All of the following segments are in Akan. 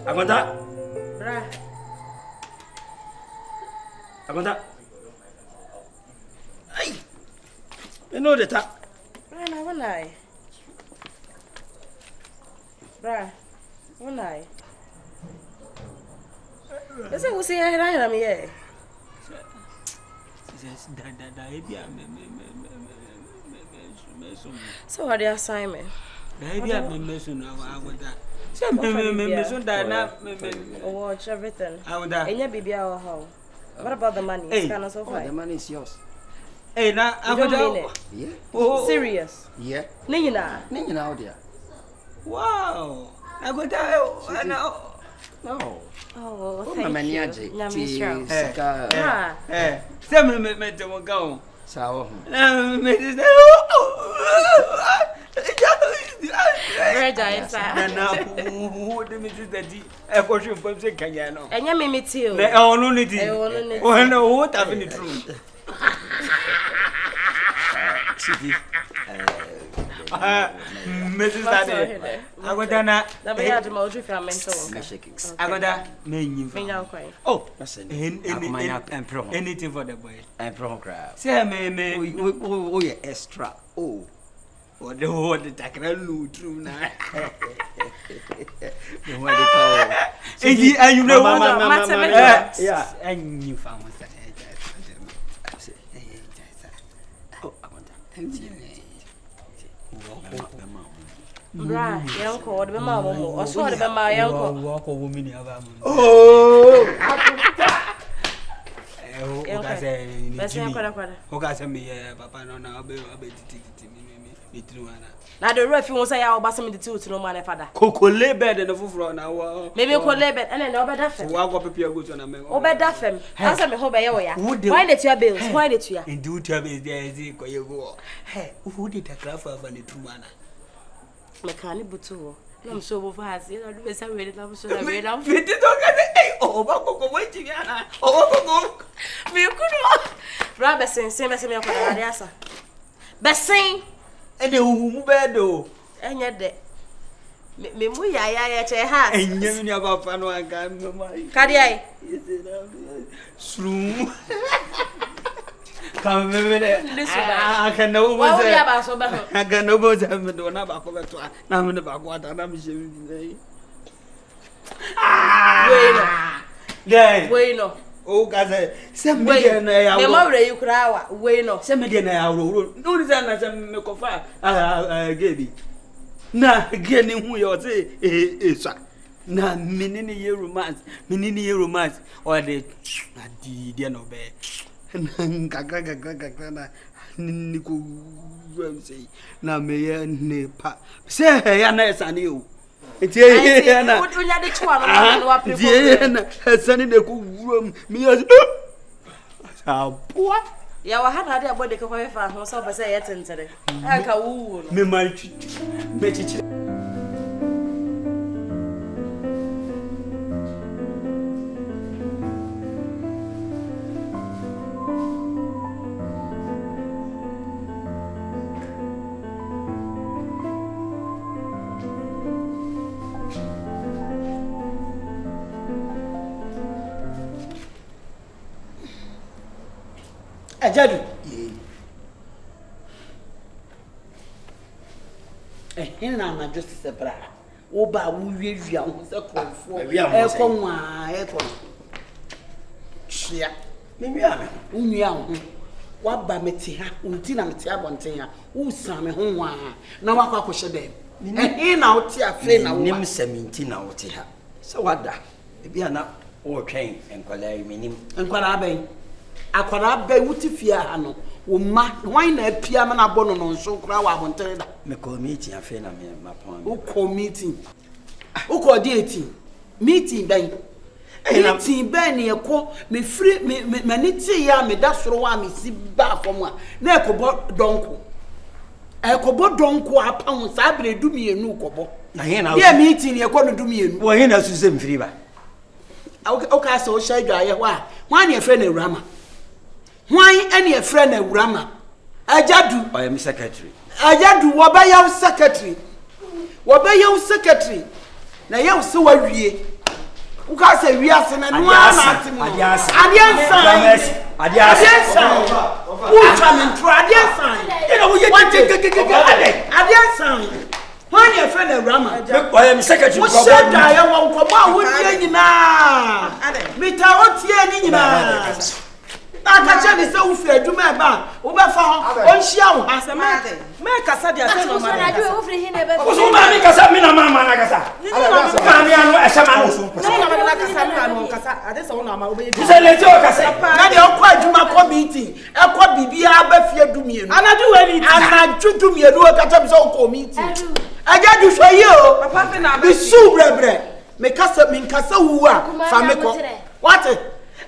Agonda. Bra. Agonda. Ay. You know the tap. Bra, na one eye. Bra. One eye. Let's say we see I am here. So what the assignment? Watch everything. What about the money? It's kind of so far. The money is yours. Hey, now I don't mean it. Yeah. Oh. Serious? Yeah. Nina out there. Wow. I go down. No. Oh, thank you. Mrs. Daddy, I go down. I go down. Oh, anything for the boy. I'm program. Say, me, oh, yeah, extra. Oh, what the whole the tackle true now. What they call and you know, yeah, and you found one. Oh, I want that. Bra, young called the mamma, or so the mamma, young walk a woman. Oh, Papa, no, I'll be now the ref won't say I'll bass him the two to no man, father. Coco lay bed in the full now. Maybe you'll lay bed and then over that. Walk up your goods on a man. Over that fem. Answer me, hope I why did your bills? Why did you? And do tell me there is a go. Hey, who did a craft of any true manner? Mechanic Butu. I'm so fast. You know, the best I read it. I'm so I read out. Oh, Bako waiting. Oh, me could not. Rabessin, same as me on the answer. Bessin. And the who bedo. And yet, me muya ha. And you never about Pano and Gan. Cardiac. Sloom. Come this I can know what I can know what I'm doing about Covertua. Now I'm about what I'm saying. Bueno. Oh, God, some way, you cry. Bueno, some again. No reason as a Mekofa. I gave it. Now, again, who you say, is now, many romance, or the dear no bear. Nico say, now may nepa. Say, Anna, and you. It's here, Sunny the room. Me as poor. Yeah, I had a body for myself. I say, it's today. I can't me my Ajadu. Hena na just separa. Oba wuwiawia ho se konfo. Ekon. Hia. Me wia me. Unwia ho. Waba meti ha, unti na meti abonten ha. Usa me ho wa. Na wakwa kohye dem. Hena oti afi na wo. Nim seminti na oti ha. Se wada. Bia na o twen enkwala minim. Enkwala ben. Akwara be wuti fia ha no. Wo ma wan na apia ma na bono no nso kura wa abonten da. Me committee afi na me mapon. Wo committee. Wo ko di eti. Meeting ben. Meeting ben ne ekọ me free me niti ya me da soro wa me si ba fom a na ekobo donko. Ekobo donko apa hu sa bre du mienu kobo. Na he na. Ye meeting ne ekọ no du mienu. Wo he na su se mfiri ba. O ka so sha dwaye ho a. Wan ne efre na Awurama. Why any a friend a Awurama? Ajadu. I am secretary. Ajadu, wabayaw secretary. Wabayaw secretary. na ye so wa wie uka se wi ase na no na ate mo adiansan ucha me ntro adiansan you know we adiansan when you friend Rama I am secretary for God I am ko ba wo die nyina mita wo tie ni nyina aka che ni se wo fi adwuma e ba wo be fa ho onhia wo asema me kasa dia se no ma na wo fi hin e be so ma mi kasa mi na mama na kasa ka mi anu e shama no na kasa mi anu kasa ade se wo na ma wo be se le jo kasa na de okọ adwuma ko meeting e ko bibia ba fi adumienu anadu we meeting anadu dumienu o kata bi se wo ko meeting aja du so yi o papa fe na be su brebre me kasa wu a fa me ko what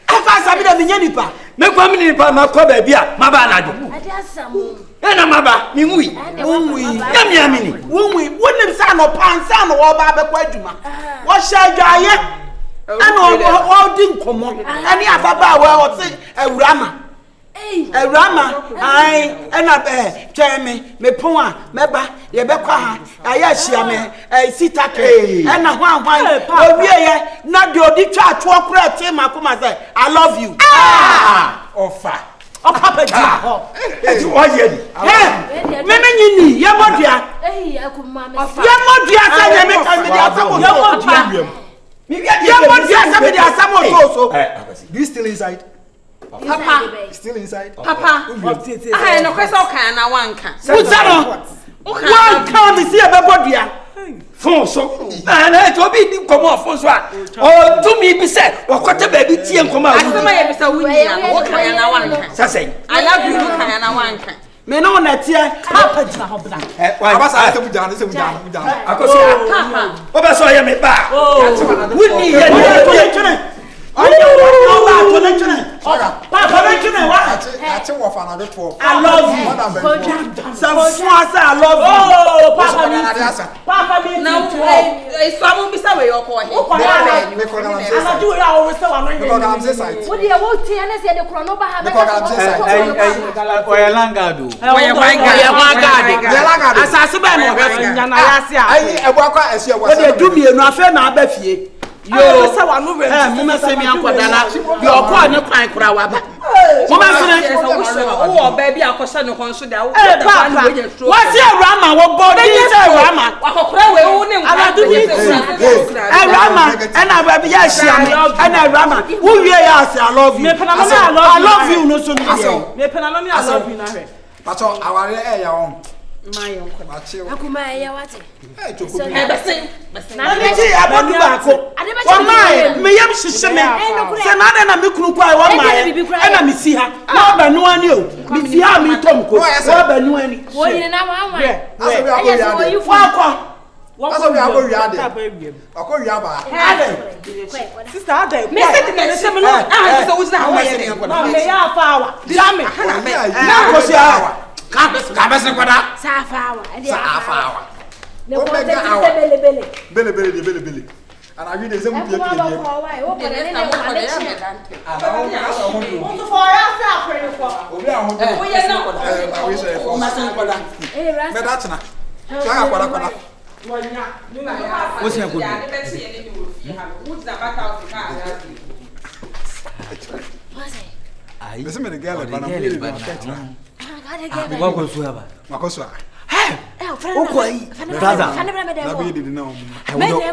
aka sabi da minya nipa me kwa mi nipa ma ko ba bia ma ba na do ade asamu na ma ba mi nwi na mi amini wonwi wonim sa no pansa no wo ba be kwa adwuma wo hya adwaye ana wo di nkomo ani ababa wa wo se awurama awurama ai ana be tweme me pon a meba ye be kwa ha aya hia me sitake ana hwan owie ye na de odi twa atwo kura te makoma say I love you ofa papa ji ho eti o ye ni me nyini ye modua akuma me ye modua sa ye me kan me dia asamo ye modua ye modua sa me dia asamo so do you still inside Papa still inside Papa no kwesa okan na wanka Uzaro wanka me see e be bodua fon so na to bi di komo fon so a o tumi bi se wakote ba bi tie komo a asema ye bisa wuni ya wo kan na wanka sasai I love you kan na wanka me no na tie papa ji ho bla abasa se mu jana akoso papa o ba so ye me ba wuni ye ni I love you. Some fast I love you. Oh, Papa me. Now, someone be say we your boy. What do you want to say the chrono ba have? Yo, say wa no rent. Mama say me ankodala. Bi okọ ne kwan kura wa ba. Mama say oh baby akosha no konso da wo da no we so. What say Rama wo body say Rama. Akokora we wo ne Aladu ni. Rama, and I baby ya shia me. And Rama, who we ya say I love you. I love you no so me. Me penalo me I love you na he. Pacho aware e ya won. My uncle. Akuma ya wate. Na me ji abodu ba ko. Wa mai me yam hihye me. Se na de na me kunu kwa wa mai. E na me si ha. Na ba nu ani o. Me si ha me tom ko. Wa ba nu ani. Wo yin na wa wa. Aso bi akọ wi Fo akọ. Aso bi akọ wi ade. Akọ wi aba. Sister Ade. me se me no ah so wo na ha ye ne Na me ya fa awa. Jame. Na ko si ha. Ka bese kwada. Safawa. Safawa. Ne ko te bele. Bele. And I read the same thing. Wo ko ne ne wa le chi. Won't for ya say afre ko. Obi a ho. wo ye na I wish I for. Rasta. Me that na. Twa kwada. Wonya. What's your good? This me the girl but I'm Wa ko so aba. makoso. Okoi. Plaza. Na be did na o.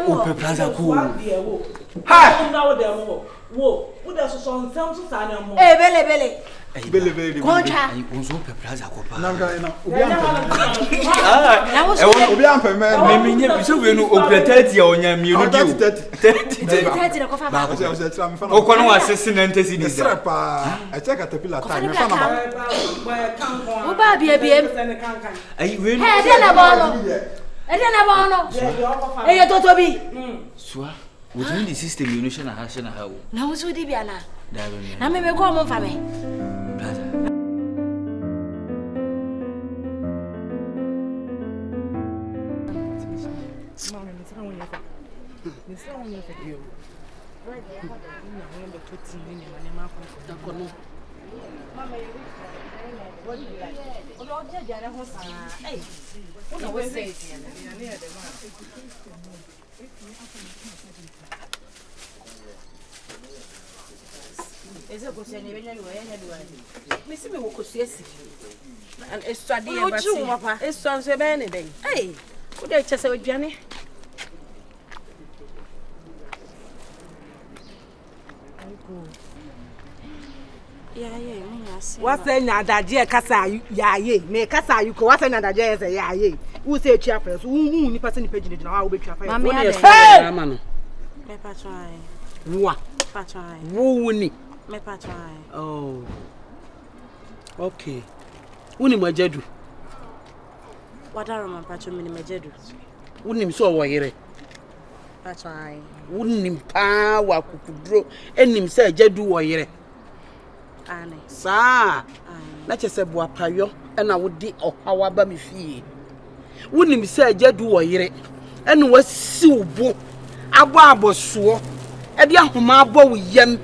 O plaza ko. Ha! Na wo dem wo da so nsam so sa na mo. Bele. Bele. Kontra. Unzo pe plaza ko pa. Na ga na. Obi am. Na wo so. Obi am pe me. Me nye bi so we no opretati ya onya mienu di o. 30 na ko fa ba. O se tira me fa na. O ko no asese na ntesi di Sira da. pa. I check caterpillar time me fa na ba. Wo ba bia Ai we no. He de na ba no. E to bi. Sua. Within the system you know shana ha. Na wo so di bia na. Da be me. Na me ko mo fa me. Plaza. Is it because any Miss me will see and it's study it's so anything. Hey, could I just say with Jenny? Yeah, what's another dear Cassa? Yeah, me Cassa, you go. What's another dear? Yeah, who say chair first? Who person page in the hour? Hey, man, me patron. What? Patron. Who ni? Me patron. Oh. Okay. Uni majedu. What are my patron mini majedu? Uni so wa yire. Patron. Uni pa wa kukudro. Enim se jedu wa yire. Ane. Sa. Na chese bo apayo e na wodi ohawa ba me fie. Uni se jedu wa yire. Enu wasi ubo. Abo aboso. E di ahoma abo wo yam.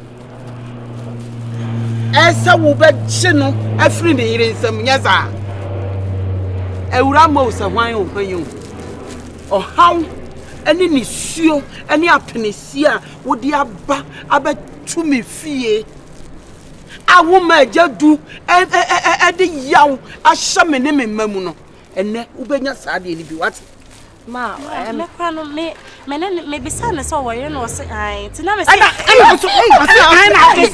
Esa wo be chino afri ne yire nsam nyasa. Awura ma osa hwan o hwan o haw eni ni suo eni apenesi a wodi aba abetu fie awo ma jadu de yaw ahya me ne me mamu no enne ubenya saade ni bi what ma me kwa no me bisa ne so wo yire no se ai ti na me se ai na ke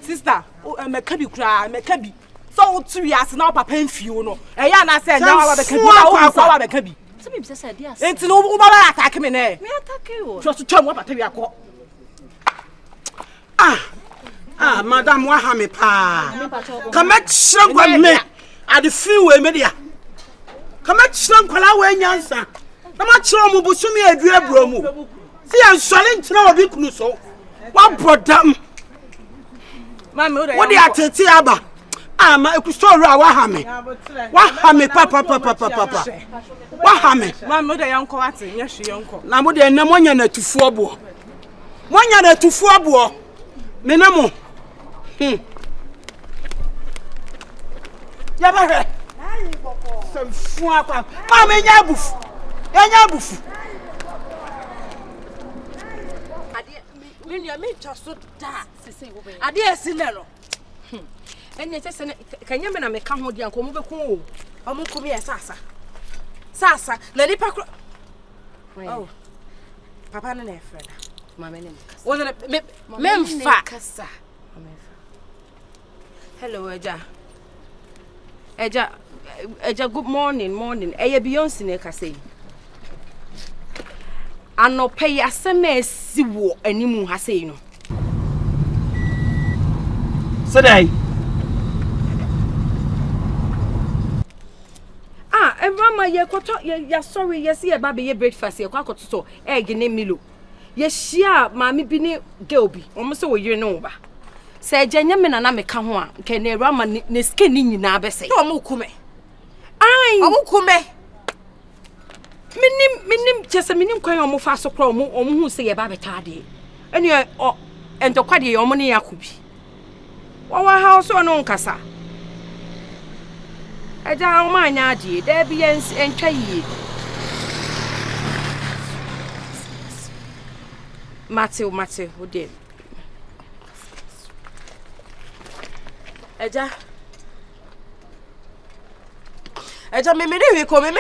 Sister, me kabi kura, me kabi. So tu yas na papa mfio no. Eya na say nya wa be kabi, wa be kabi. So me be say dia. Enti no wo ba attack me ne. Me attack you. So twam wa pata wi akọ. Madam wa ha me pa. Come extra gwa me. Ade free we me dia. Come extra kwala we nyansa. Na ma kire omo busumi adua bro mu. Si ya nsole ntina obi kunu so. Wa brodam. Mama, what dey atete aba? Ma ekusori a wa ha me. Wa ha me papa. Wa ha me. Mama, dey yanko ate, nya hwe yanko. Na mo dey na mo nya na tufu obo. Mo nya na tufu obo. Me na mo. Ya ba he. Sem fu akwa. Ma me nya bufu. Ya nya bufu. Me just so da ade esine no enye chese kanya me na me ka ho dia nko mo be ku o mo komi sasa na ni pakro oh papa na efreda mama ne mkasa wona me mfa kasa hello eja good morning eye Beyonce ne kasa anope yaseme siwo animu ha sei no Sedai mama ye koto ya sorry yes ye ba be ye breakfast ye kwa koto egg ne milo ye hia maami bi ne girl bi omo se wo yire ne wo ba se agenya me na me ka ho a nke na eru ama ne skin ni nyina abese omo kume omo kume minim chese minim kwan omo fa so kro omo hu se ye ba betade enu entokwade ye omo ne yakobi wa house no nkasa eja omo anya ade da bi entwa yi Matthew ode eja me dey ko me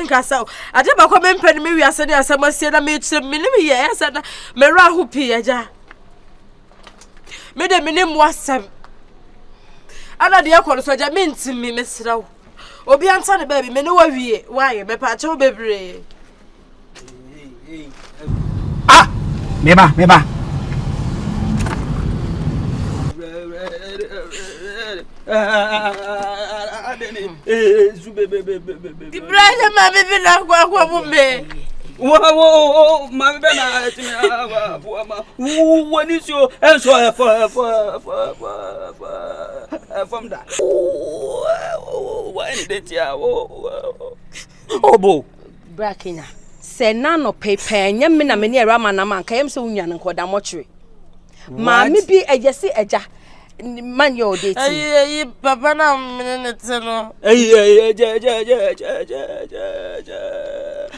nkasa ade ba ko me mpani me wiase ne asamasie na me chire me nim ye asa na me ra hopi eja me de me nim wasam Ana de yakọ so ja mentimi mesra wo. Obi anta ne baby me ne wa wie. Why me pa che wo bebre. Ah, meba. Ibrahim ma bebe na kwa bumbe. Wo ma be na timi woni so enso from that. Why did ya obo Brakenya. Se na no pepe nya me na me ne era mana man ka yem se unya ne nkoda mochwe. Ma me bi ejese eja man your date. Ay papa na me teno.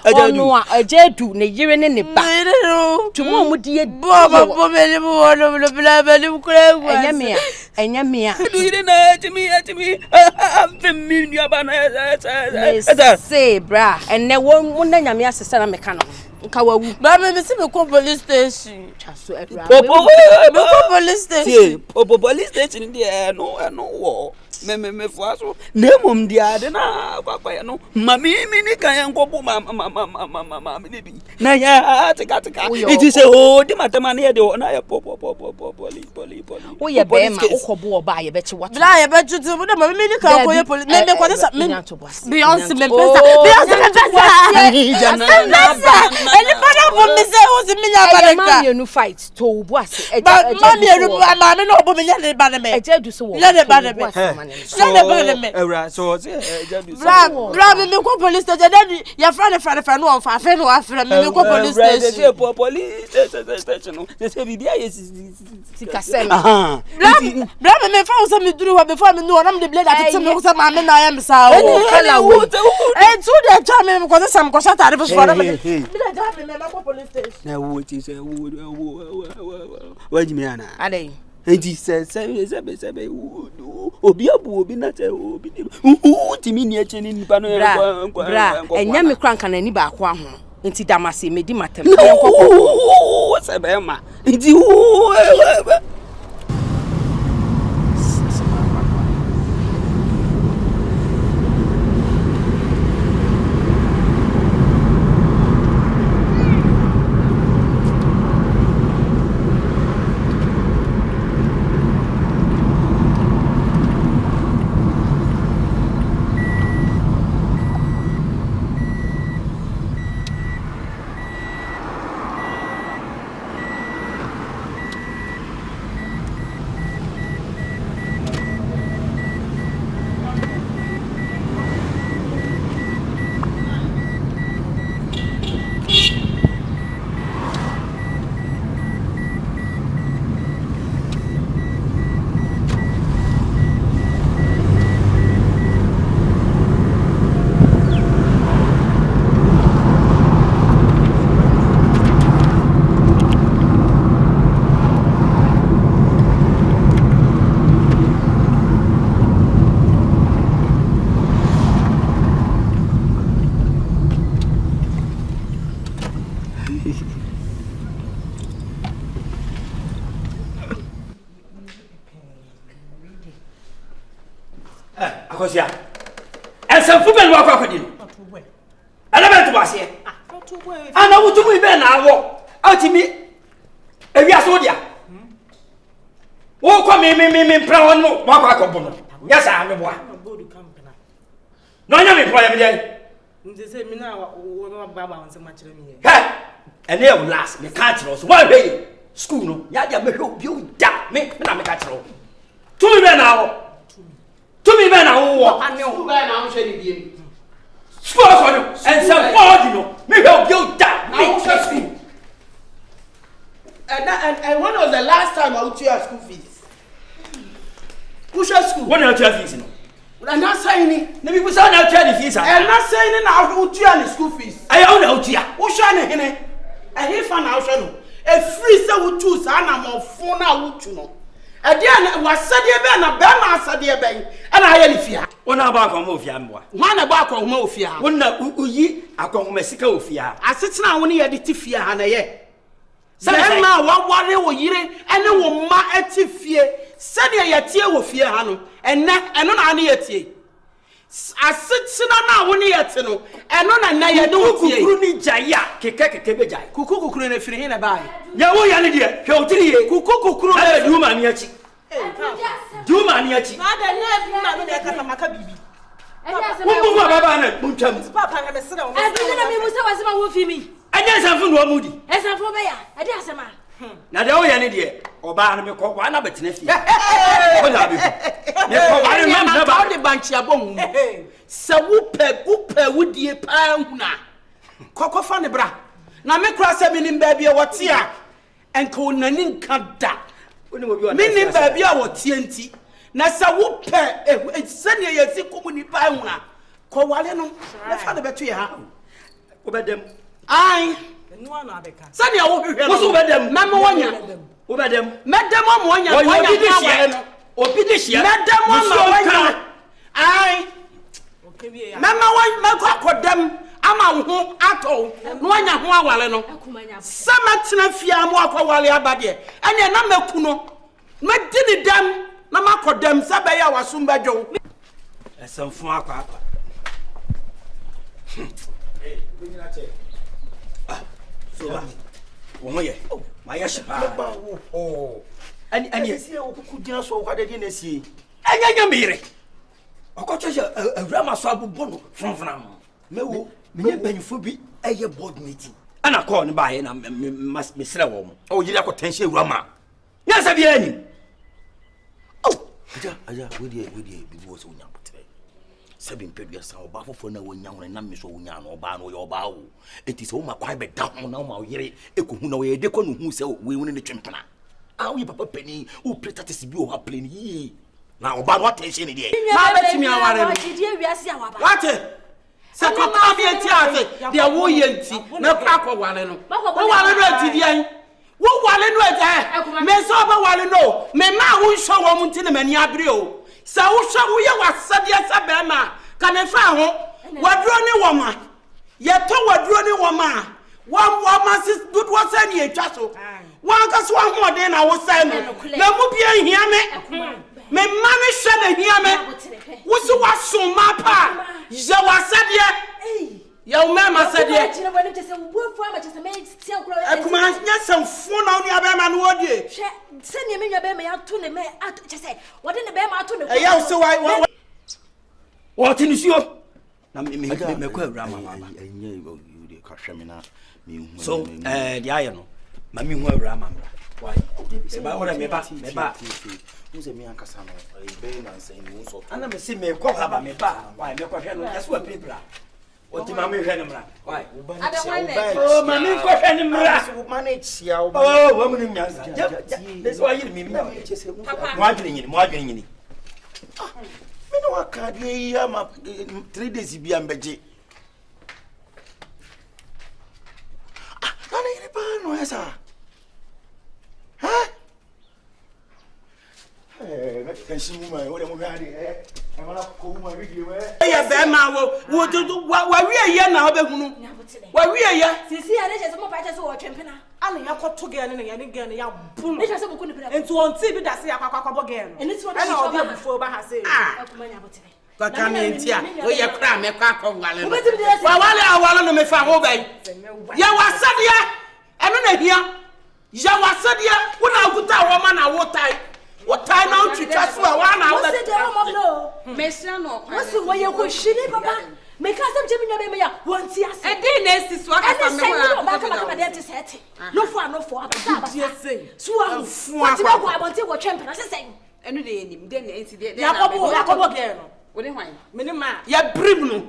Onu a ajedu ne yire ne ne ba. Tumo mu die Bo me ni bo no bla bla ni kura kwa. Enya mea. Yire na timi am mi nua ba na say bra enne won na nyame asesa na meka no. Nka wawu. Ba me se me ko police station. Chaso ebra. Police station. Police station there no wo me fuaso nemom dia de na kwakwa no mami mi ni kan enkobu ma mi bi na ya tika it is o di matama na ye de na ya police wo ye be ma ukobo oba ye be chi what bla ye be tutu mo de mami mi ni kan ko ye police me ko de sa me Beyonce me pesa ele para bo me se o si me nya ba de ka mami no fight to obu ase mami enu mami no obu me nya le ba de me eja du so wo le de ba de me so bra me ko police station then ya fra no on fa fe no afra me ko police station police station no se bibia yes sikasem bra me fa so me duru wa before me no na me de blade atete me ko sa ma me na ya me sa o kala wo tu de cha me ko sam ko sa tare for na me de ja me ko police station na wo ti se wo jimi ana adai enti se obi abu obi na te obi timi ni eche ni nipa no bra enya me kranka na ni ba ko aho enti damase medi matem enkoko se be ma enti akosia esanfu be lo akwa di element wase ana wutumu be na awo atimi ewia so dia wo ko me pra won mo akwa ko bono yasa me boa no nya me pra ya me dey nze se mi na wo baba won se ma kire mi ye he ene e last me ka kire so wa be school no ya dia me hwe obi o da me na me ka kire tumi be na awo tumi be na wo ane o be na wo hwe ni biem school ko no and some body no me hwe obi o da na wo hwe school and when was the last time I went to your school fees who hwe school when you tell fees no I'm not saying na people say na tell the fees I'm not saying na who to your school fees I own na utia who hwe ne hene he fa na hwe no e free say who choose na mo fun na who tu no Adiana was said ye na be na said ye ben and I hear fia wona ba akwa mo ofia mboa wana ba akwa mo ofia wona uyi akwa mo sika ofia asetena woni ye de tifia ha na ye se na wa ware wo yire ene wo ma atifie sɛnea yɛtie wɔ fie ha no ɛnɛ ɛno na ane yɛtie asetena na wo ne yɛte no ɛno na na yɛde wo tie kukuru ni jaya keke be jaya kukuru na firi he na bae ya wo ya ne de hwɛ otiri ye kukuru na du ma ne achi du ma ne achi na da ne na me de kasa maka bibi wo baba na buntwam papa na me sere wo na me musa wasema wo fi mi anya sanfu no amudi esanfo be ya ade asema na de wo ya ne de oba no me kɔ wa na betena fie wo na be me kɔ wa ne na ba de banchi abom sɛ wopɛ wodie paa huna kɔkɔ fa ne bra na me kura sɛ menim baabi a wɔte a enka onani nka da menim baabi a wɔte nti na sɛ wopɛ sɛnea yɛsi komuni paa huna kɔwale no me fa ne bɛto yɛ ha wobɛdam ai no na abeka sɛnea wo hwehwɛ wo so wobɛdam mɛma wonya wobɛdam mɛdam mo wonya wonya no obi de hia mɛdam mo wonya ai mama wan makodam ama ho ato no anya ho awale no sama tena fia mo akwale abade ene na maku no madini dam na makodam sabe ya wasum badwo esanfu akwa so ba wo ye ma ya shipa ani esi okuku dina so wo de na sie anya mire okochoje awura maso abobɔ no fonfona mewo menye banyfo bi eye board meeting ana call ne baaye na mesrɛ wɔ mo o yiri akɔtenhye awura ma nyasa bi ani aja wodi bibi wo so nya potre sabi mpedua sa oba fofo na wo nya ho na me so wo nya no oba no ye oba wo enti sɛ wo ma kwai be da ho na wo ma wo yere ekohu na wo ye de kɔ no hu sɛ wo woni ne twempena wo ye papa pani wo pretatis bi o ha plane yi na oba no attention ne de ma betimi aware no wate se kokka bi enti ate de wo ye nti na kwa wale no wo wale no enti dian wo wale no ate me so ba wale no me ma wo hwo wo nti ne mani abere o se wo hwo wo ye wasade asa be ma ka me fa ho waduro ne wo ma ye to waduro ne wo ma wa ma sis dudu wasa ne etwa so wa ka so ho de na wo sai no na mu bia hia me mami shana hiame wusu waso mapa je wasade ya umema sade akuma nya samfo na oni abema no wodie se ne me nwa be me ya to ne me ato chese wode ne be ma ato ne ya so wa what in you na me kwa awura mama enye you dey kahweme na me hu so the aye no ma me hu awura mama why se ba ora me ba Muze mi ankasa no be na nsan ni so ana me se me kwa ba me ba why me kwa hwe no yeso apebra oti ma me hwe ne mra why oh ma me kwa hwe ne mra so manage ya o oh wa mu ni nyanza this why you me mo adwene nyini me no akade yi ama 3 days bi ambeje na yiri pa no esa ha kanshi mu mai wole mo hade amana ko mu video ya be ma wo dudu wa wie ye na obehunu wa wie ye sisi ya ne chese mo pa chese wo twempena ana ya kɔto gɛ ne ya ne gɛ ne ya bu ne chese mo ku ne pira enti on ti bi da se ya kwakwa gɛ no eni ti wo ana odi abufo ba ha se akumanya botere kaka me ntia wo ye kra me kwa akɔwale no wa wale awale no me fa ho bai ya wasade eno na hia ya wasade wo na akuta wo ma na wo tai what time out to just for one hour? What's the name of no? Messia no. What's the way you go shini papa? Make us some Jimmy no be ya. Once ya. E dey next is what I know. Back my dad is set. No for yes say. So what you go about what champion I say. Enu dey nim dey na enti dey. Yakobo girl no. Wo dey hwan? Me ne ma. Ya brim no.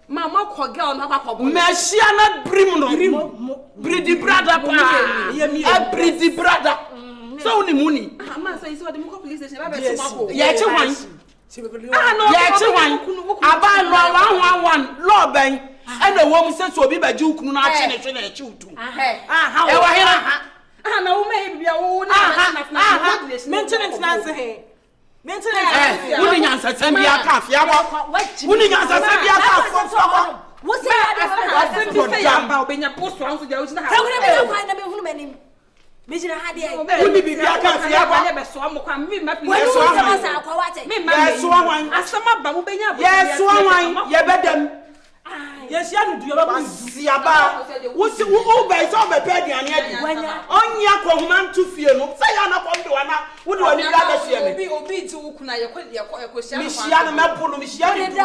Mama ko girl no akwa boy. Messia na brim no. Bridi brother pa. E bridi brother. So ni muni ama so isi ode mo police station ba be so mako ye che wan no ye che wan aba lo 111 lo ben e na wo mu se so obi ba ji ukunu na ache ne hwe na eche utu aha e wa hera na wo me bibia wo na maintenance na se he maintenance wo ni nyansa sem bia ka afia bo wo ni nyansa sem bia ka afo wo se ya da wa se bi se ya ba obenya posto anso dia wo na ha ka wo na be hunu manim Mijina hadi ai. Woni bibia ka fi aba. Ne be so am kwa mi ma pi. Wani sama sa akwa wate. Mi ma. Yes wan. Asama ba mo benya bo. Yes wan. Ye bedam. Yes ya no du ba mo. Siaba. Wo be so be pe aduane adi. Onya kwahoma ntu fie no. Say ya na kom de wana. Wo de wani bra be hie me. Obi ti wo kuna ye ko hia no. Mi hia no me polo mi hia ni.